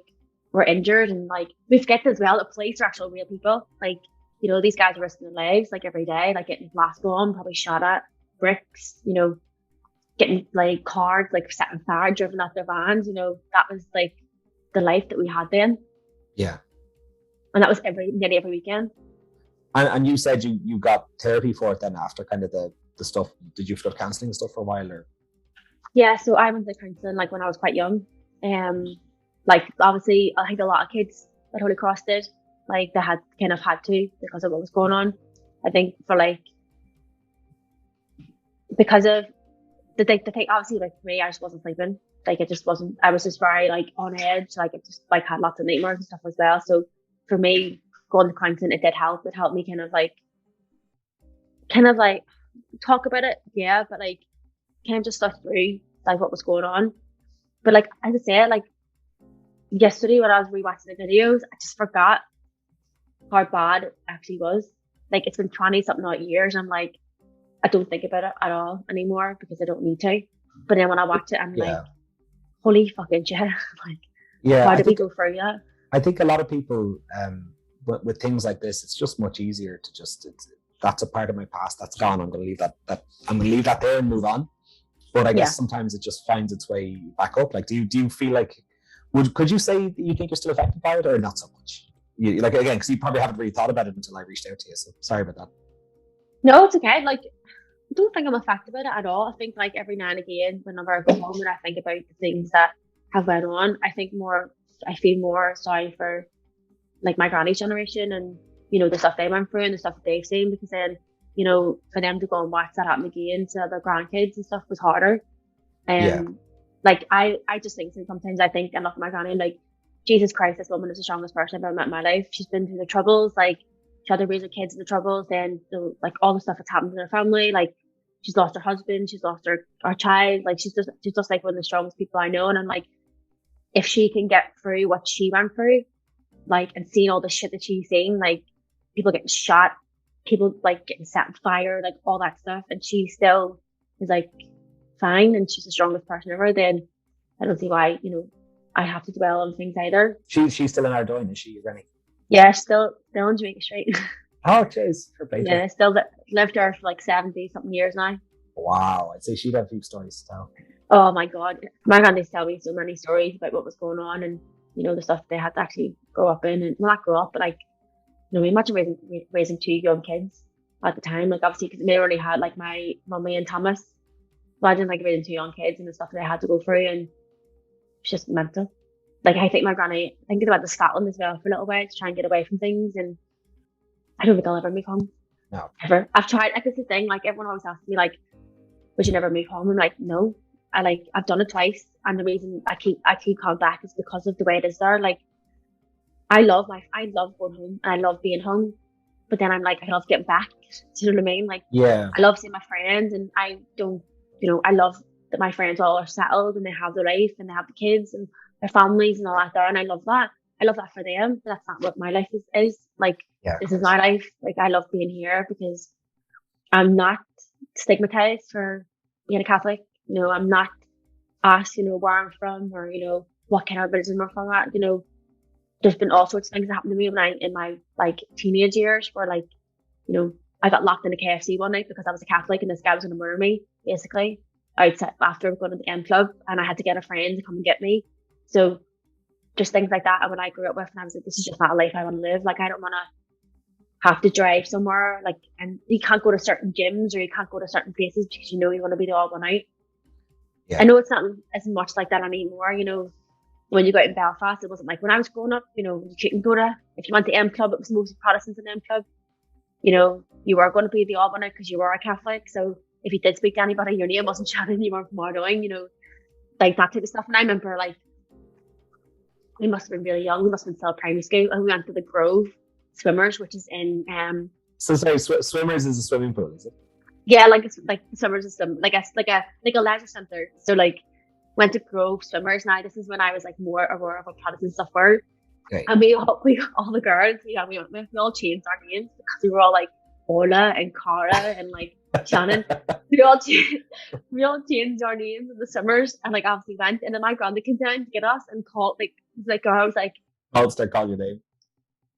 were injured? And like, we forget as well that police are actual real people. Like, you know, these guys are risking their lives like every day, like getting blast bombed, probably shot at, bricks, you know, getting like cars like set on fire, driven out their vans. You know, that was like the life that we had then. Yeah. And that was nearly every weekend. And you said you got therapy for it then after kind of the stuff. Did you start counselling and stuff for a while, or? Yeah, so I went to counselling like when I was quite young. Like, obviously, I think a lot of kids at Holy Cross did. Like, they had to because of what was going on. I think for like, because of the thing, obviously, like for me, I just wasn't sleeping. Like, it just wasn't, I was just very like on edge. Like, it just like had lots of nightmares and stuff as well. So for me, going to counselling, it did help. It helped me kind of like talk about it. Yeah, but like kind of just stuff through like what was going on. But like, as I said, like yesterday when I was rewatching the videos, I just forgot how bad it actually was. Like, it's been 20 something odd years. I'm like, I don't think about it at all anymore because I don't need to. But then when I watch it, I'm like, holy fucking shit. Like, how did we go through that? I think a lot of people, with things like this, it's just much easier to just, that's a part of my past, that's gone. I'm going to leave that there and move on. But I guess sometimes it just finds its way back up. Like, do you feel like, could you say that you think you're still affected by it, or not so much? Like, again, because you probably haven't really thought about it until I reached out to you. So sorry about that. No, it's okay. Like, I don't think I'm affected by it at all. I think like every now and again, whenever I go home and I think about the things that have went on, I feel more sorry for like my granny's generation and, you know, the stuff they went through and the stuff that they've seen, because then, you know, for them to go and watch that happen again to their grandkids and stuff was harder. Like, I just think sometimes I think and look at my granny, like, Jesus Christ, this woman is the strongest person I've ever met in my life. She's been through the troubles, like she had to raise her kids in the troubles, then like all the stuff that's happened in her family, like she's lost her husband, she's lost her child, like she's just like one of the strongest people I know. And I'm like, if she can get through what she went through, like, and seeing all the shit that she's seen, like people getting shot, people like getting set on fire, like all that stuff, and she still is like fine and she's the strongest person ever, then I don't see why, I have to dwell on things either. She's still in Ardoyne, is she, Rennie? Yeah, still in Jamaica Street. Oh, jeez. Yeah, still lived there for like 70 something years now. Wow, I'd say she'd have a few stories to tell. Oh my God. My granny's tell me so many stories about what was going on and, the stuff they had to actually grow up in. And, well, not grow up, but like, imagine raising two young kids at the time. Like, obviously, because they already had like my mummy and Thomas. Imagine like raising two young kids and the stuff they had to go through, and it's just mental. Like, I think my granny, thinking about the Scotland as well for a little while to try and get away from things, and I don't think I'll ever move home. No. Ever. I've tried, like, it's the thing, like, everyone always asks me, like, would you never move home? I'm like, no. I've done it twice, and the reason I keep coming back is because of the way it is there. Like, I love going home, and I love being home, but then I'm like, I love getting back. Do you know what I mean? Like, yeah, I love seeing my friends, and I don't, I love that my friends all are settled and they have their life and they have the kids and their families and all that there, and I love that. I love that for them, but that's not what my life is. Like, this is my life. Like, I love being here because I'm not stigmatized for being a Catholic. I'm not asked, where I'm from or, what kind of religion I'm from at. There's been all sorts of things that happened to me in my like teenage years where, like, I got locked in a KFC one night because I was a Catholic and this guy was going to murder me, basically, outside after going to the M Club, and I had to get a friend to come and get me. So just things like that. And when I grew up with, and I was like, this is just not a life I want to live. Like, I don't want to have to drive somewhere, like, and you can't go to certain gyms or you can't go to certain places because you want to be the odd one out. Yeah. I know it's not as much like that anymore. When you go out in Belfast, it wasn't like when I was growing up. You couldn't go to, if you went to M Club, it was mostly Protestants in M Club. You were going to be the odd one out because you were a Catholic. So if you did speak to anybody, your name wasn't shouted, you weren't from Ardoyne, like that type of stuff. And I remember, like, we must have been really young. We must have been still primary school, and we went to the Grove Swimmers, which is in So sorry, Swimmers is a swimming pool, is it? Yeah, like it's like Swimmers is like a leisure centre. So like went to Grove Swimmers. Now this is when I was like more aware of what Protestant stuff were. Okay. And we all the girls, we all changed our names because we were all like Orla and Cara and like Shannon. we all changed our names in the summers, and like obviously went, and then my granddad came down to get us and called, I was like, I'll start calling your name.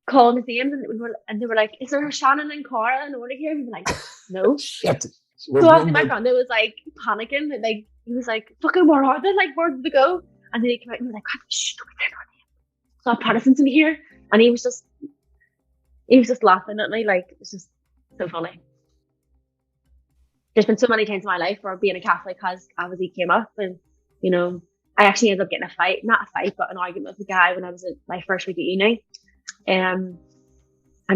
Calling his names, and they were like, is there a Shannon and Cara and Orla here? We were like, no. Shit. So obviously my granddad was like panicking, and like he was like, fucking where are they? Like, where did they go? And then he came out and was like, shh, don't say our name. So Protestants in here, and he was just laughing at me, like, it was just so funny. There's been so many times in my life where being a Catholic has obviously came up, and I actually ended up getting not a fight, but an argument with a guy when I was at my first week at uni. And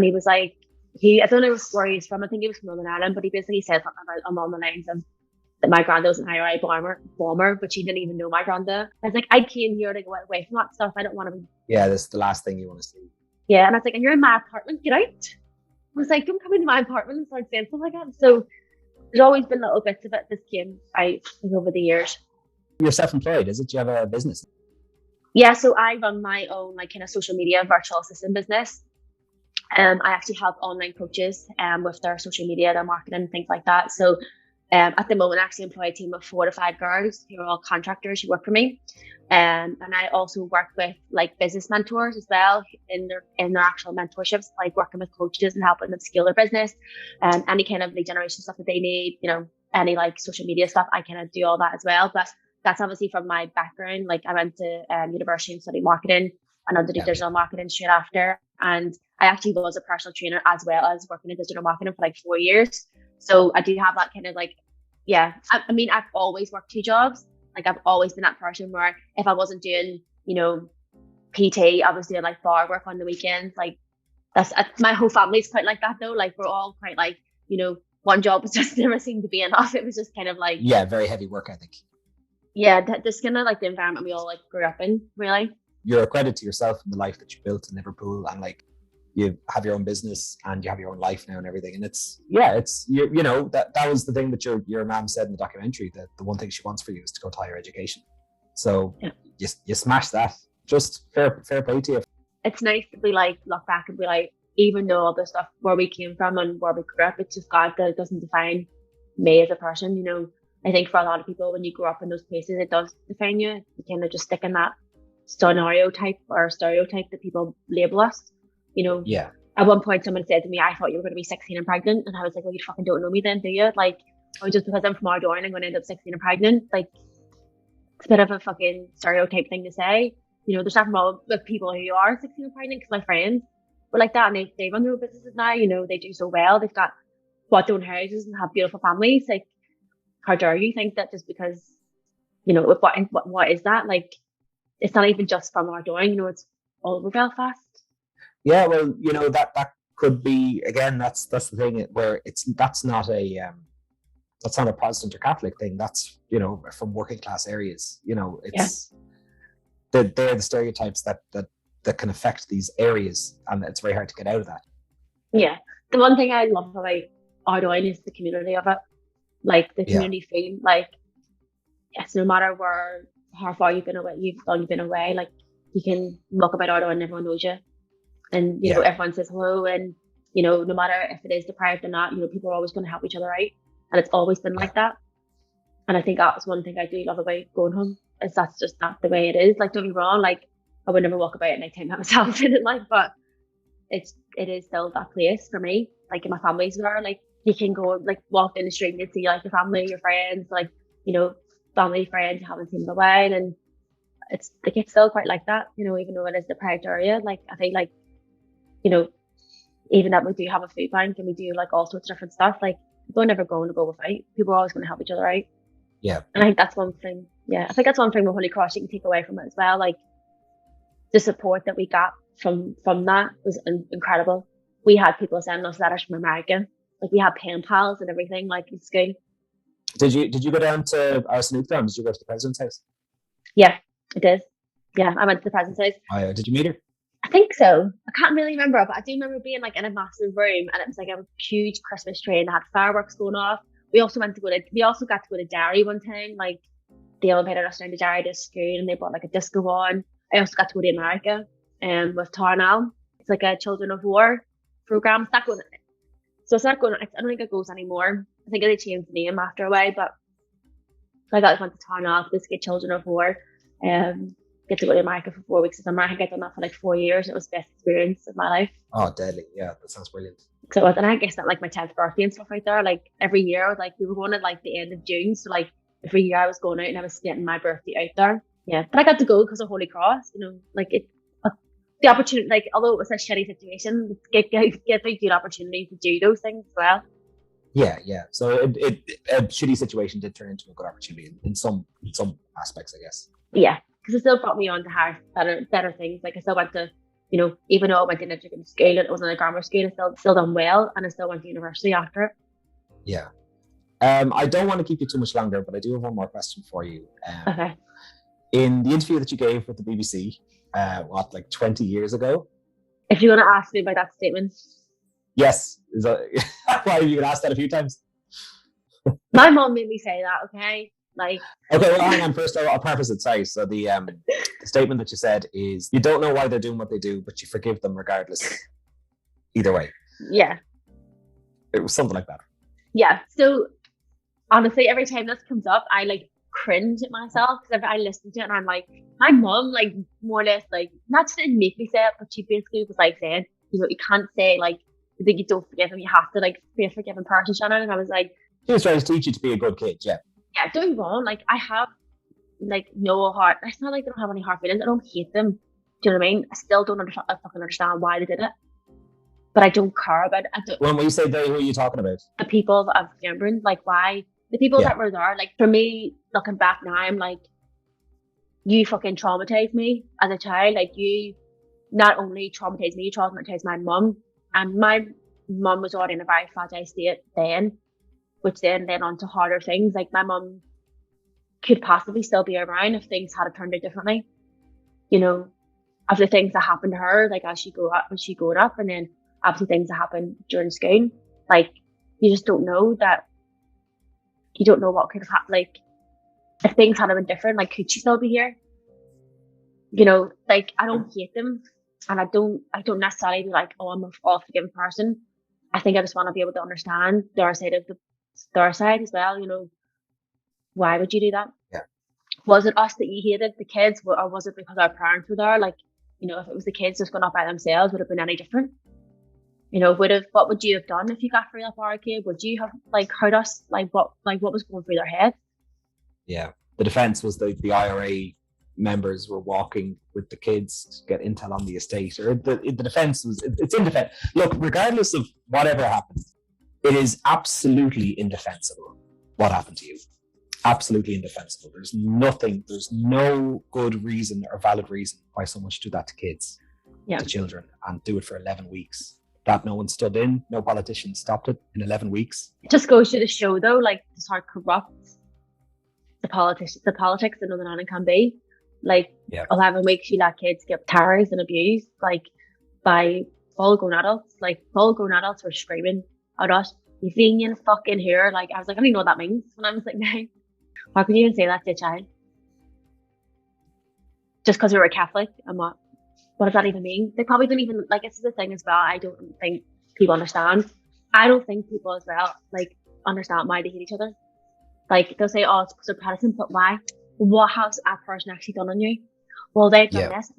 he was like, I don't know where he was from. I think he was from Northern Ireland, but he basically said something about along the lines of that my granddad was an IRA bomber, but she didn't even know my granddad. I was like, I came here to go away from that stuff. I don't want to be. Yeah, this is the last thing you want to see. Yeah, and I was like, and you're in my apartment, get out. I was like, don't come into my apartment and start saying stuff like that. So there's always been little bits of it. This came out over the years. You're self-employed, is it? Do you have a business? Yeah, so I run my own like kind of social media virtual assistant business. I actually help online coaches with their social media, their marketing, things like that. So at the moment, I actually employ a team of 4 to 5 girls who are all contractors who work for me. And I also work with like business mentors as well in their actual mentorships, like working with coaches and helping them scale their business and any kind of lead generation stuff that they need, any like social media stuff. I kind of do all that as well. But that's obviously from my background. Like I went to university and studied marketing and under digital marketing straight after. And I actually was a personal trainer as well as working in digital marketing for like 4 years. So I do have that kind of like, yeah, I mean, I've always worked 2 jobs. Like I've always been that person where if I wasn't doing, PT, I was doing like bar work on the weekends. Like that's my whole family's quite like that though. Like we're all quite like, one job was just never seemed to be enough. It was just kind of like, yeah, very heavy work ethic. Yeah, that's kind of like the environment we all like grew up in, really. you're a credit to yourself and the life that you built in Liverpool, and like you have your own business and you have your own life now and everything. And it's you know, that was the thing that your mom said in the documentary, that the one thing she wants for you is to go to higher education. So you smash that. Just fair play to you. It's nice to be like, look back and be like, even though all the stuff where we came from and where we grew up, it's just God that doesn't define me as a person. You know, I think for a lot of people, when you grow up in those places, it does define you. You kind of just stick in that stereotype that people label us. You know, at one point someone said to me, I thought you were going to be 16 and pregnant. And I was like, well, you fucking don't know me then, do you? Like, oh, just because I'm from Ardoyne, I'm going to end up 16 and pregnant. Like, it's a bit of a fucking stereotype thing to say. You know, there's nothing wrong with people who are 16 and pregnant, because my friends were like that, and they run their own businesses now. You know, they do so well. They've got bought their own houses and have beautiful families. Like, how dare you think that just because, you know, what is that? Like, it's not even just from Ardoyne, you know, it's all over Belfast. Yeah, well, you know, that could be, again, that's the thing where that's not a Protestant or Catholic thing. That's, you know, from working class areas. You know, it's they're the stereotypes that can affect these areas, and it's very hard to get out of that. Yeah, the one thing I love about Ardoyne is the community of it, like the community feel. Like, yes, no matter how far you've been away, like you can look about Ardoyne and everyone knows you, and you know, everyone says hello, and you know, no matter if it is deprived or not, you know, people are always going to help each other out, and it's always been like that. And I think that's one thing I do love about going home, is that's just not the way it is. Like, don't be wrong, like I would never walk about at night time by myself in it, like, but it is still that place for me. Like, in my family's there, like you can go like walk down the street and you see like your family, your friends, like, you know, family, friends you haven't seen in a while, and it's like it's still quite like that, you know, even though it is the deprived area. Like, I think, like, you know, even that we do have a food bank and we do like all sorts of different stuff, like people are never going to go without. People are always going to help each other out. Yeah. And I think that's one thing. Yeah, I think that's one thing with Holy Cross you can take away from it as well. Like, the support that we got from that was incredible. We had people sending us letters from America. Like, we had pen pals and everything, like, in school. Did you go down to Ardoyne? Did you go to the president's house? Yeah, I did. Yeah, I went to the president's house. Oh, yeah. Did you meet her? I think so. I can't really remember, but I do remember being like in a massive room, and it was like a huge Christmas tree, and they had fireworks going off. We also got to go to Derry one time. Like, they all invited us down to Derry to school, and they brought like a disco on. I also got to go to America with Tarnal. It's like a Children of War program. It's not going. So it's not going. I don't think it goes anymore. I think they changed the name after a while, but I went to Tarnal to get Children of War. Get to go to America for 4 weeks of summer. I think I'd done that for like 4 years. It was the best experience of my life. Oh, deadly. Yeah, that sounds brilliant. So, and I guess that like my 10th birthday and stuff right there, like every year I was like, we were going at like the end of June. So like every year I was going out and I was spending my birthday out there. Yeah. But I got to go because of Holy Cross, you know, like the opportunity, like, although it was a shitty situation, it gave me good opportunity to do those things as well. Yeah. So a shitty situation did turn into a good opportunity in some aspects, I guess. Yeah. Because it still brought me on to higher, better things. Like, I still went to, you know, even though I went to an education school and it wasn't a grammar school, I still done well, and I still went to university after it. Yeah. I don't want to keep you too much longer, but I do have one more question for you. Okay. In the interview that you gave with the BBC, like 20 years ago? If you're going to ask me about that statement. Yes. Why you been asked that a few times? My mom made me say that, okay? Like, okay, well, hang on. First, I'll preface it. Sorry. So the statement that you said is, you don't know why they're doing what they do, but you forgive them regardless. Either way. Yeah. It was something like that. Yeah. So honestly, every time this comes up, I like cringe at myself, because I listen to it and I'm like, my mom, like, more or less, like, not just didn't make me say it, but she basically was like saying, you know, you can't say like, you think you don't forgive them, you have to like be a forgiving person, Shannon. And I was like, she was trying to teach you to be a good kid. Yeah. Yeah, don't get wrong. Like, I have like no heart. It's not like I don't have any hard feelings. I don't hate them. Do you know what I mean? I still don't fucking understand why they did it, but I don't care about it. When you say they, who are you talking about? The people that I've remembered, like, why the people that were there. Like, for me, looking back now, I'm like, you fucking traumatized me as a child. Like, you not only traumatized me, you traumatized my mum, and my mum was already in a very fragile state then, which then led on to harder things. Like, my mum could possibly still be around if things had turned out differently, you know. of the things that happened to her, like as she growing up, and then obviously things that happened during school. Like, you just don't know that. You don't know what could have happened. Like, if things had been different, like, could she still be here? You know, like, I don't hate them, and I don't necessarily be like, oh, I'm a all forgiving person. I think I just want to be able to understand their side as well. You know, why would you do that? Yeah. Was it us that you hated, the kids, or was it because our parents were there? Like, you know, if it was the kids just going up by themselves, would it have been any different? You know, what would you have done if you got through that barricade? Would you have like hurt us? Like what was going through their head? Yeah. The defense was the IRA members were walking with the kids to get intel on the estate, or the defense was, it's indefensible. Look, regardless of whatever happened, it is absolutely indefensible what happened to you. Absolutely indefensible. There's no good reason or valid reason why someone should do that to kids, to children, and do it for 11 weeks. That no one stood in, no politician stopped it in 11 weeks. It just goes to the show, though, like, just how corrupt the politics in Northern Ireland can be. Like, 11 weeks you let kids get terrorized and abused, like, by full-grown adults. Like, full-grown adults were screaming at us, "You Fenian fucking here." Like, I was like, I don't even know what that means when I was like 9. How could you even say that to a child? Just because we were Catholic, and what does that even mean? They probably don't even, like, it's the thing as well, I don't think people understand. I don't think people as well, like, understand why they hate each other. Like, they'll say, oh, it's because they're Protestant, but why? What has that person actually done on you? Well, they've done this.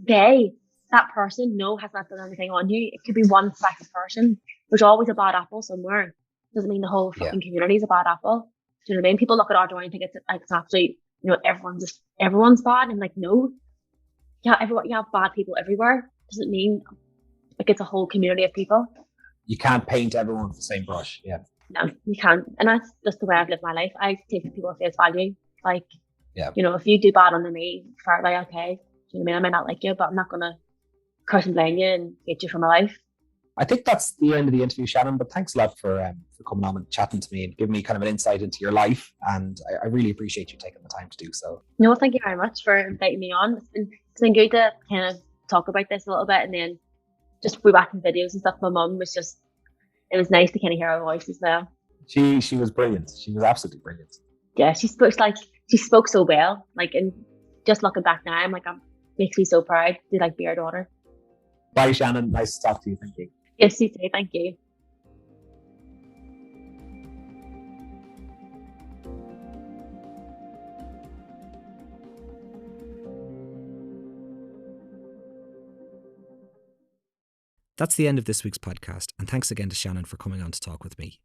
That person, has not done anything on you. It could be one specific person. There's always a bad apple somewhere. Doesn't mean the whole fucking community is a bad apple. Do you know what I mean? People look at Ardoyne and think it's like, it's absolute, you know, everyone's bad. And like, no. Yeah, you have bad people everywhere. Doesn't mean like it's a whole community of people. You can't paint everyone with the same brush. Yeah. No, you can't. And that's just the way I've lived my life. I take people at face value. Like, you know, if you do bad under me, fair play, okay. Do you know what I mean? I might not like you, but I'm not going to curse and blame you and hate you from my life. I think that's the end of the interview, Shannon, but thanks a lot for coming on and chatting to me and giving me kind of an insight into your life. And I really appreciate you taking the time to do so. No, thank you very much for inviting me on. It's been good to kind of talk about this a little bit, and then just be back in videos and stuff. My mum was it was nice to kind of hear her voice as well. She was brilliant. She was absolutely brilliant. Yeah, she spoke so well. Like, and just looking back now, I'm like, makes me so proud to like be her daughter. Bye, Shannon. Nice to talk to you. Thank you. Yes, you too. Thank you. That's the end of this week's podcast, and thanks again to Shannon for coming on to talk with me.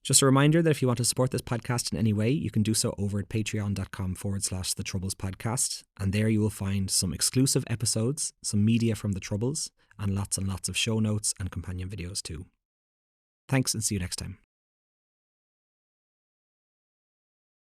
Just a reminder that if you want to support this podcast in any way, you can do so over at patreon.com/The Troubles Podcast, and there you will find some exclusive episodes, some media from The Troubles, and lots of show notes and companion videos too. Thanks, and see you next time.